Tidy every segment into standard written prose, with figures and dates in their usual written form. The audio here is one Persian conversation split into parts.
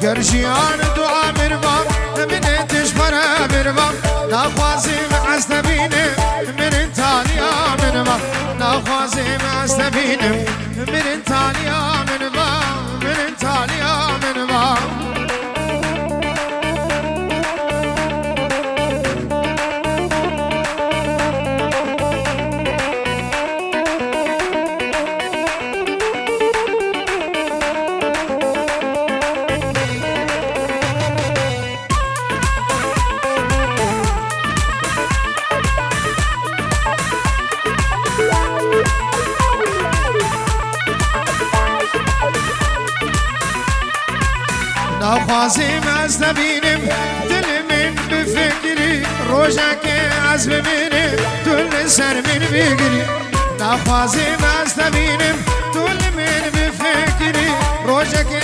گرژیان دعا مربام من تشبره مربام نخوازیم از نبینم من انتالیا مربام نخوازیم از نبینم من انتالیا مربام من انتالیا مربام نخوازیم از نبینم دل من بفکری روژه که از ببینم دل سر من بگیری نخوازیم از نبینم دل من بفکری روژه که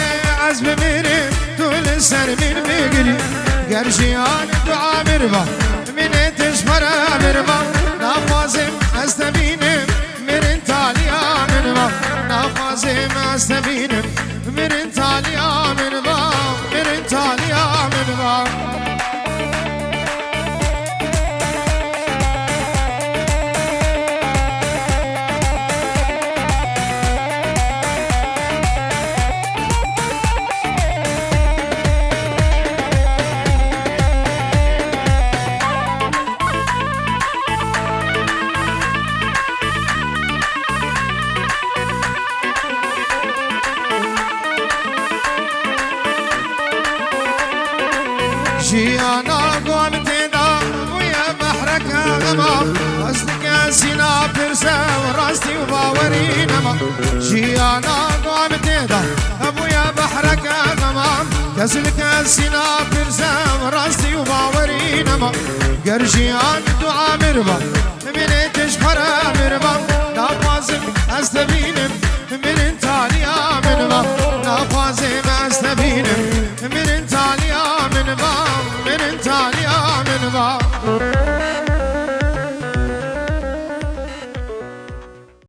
از ببینم دل سر من بگیری گرژیان دعا مربا من تشبره مربا نخوازیم از نبینم من انتالیا مربا نخوازیم از نبینم من انتالیا مربا من انتالیا مربا جيانا قوم تدا ويا بحرك غمام أصلك سينا برسا وراستي وباوري نما جيانا قوم تدا ويا بحرك غمام أصلك سينا برسا وراستي وباوري نما قرجيان دعا مربا من تشبر مربا نافازم أستبينم من انتاليا مربا نافازم أستبينم من انتاليا مربا من انتاليا مربا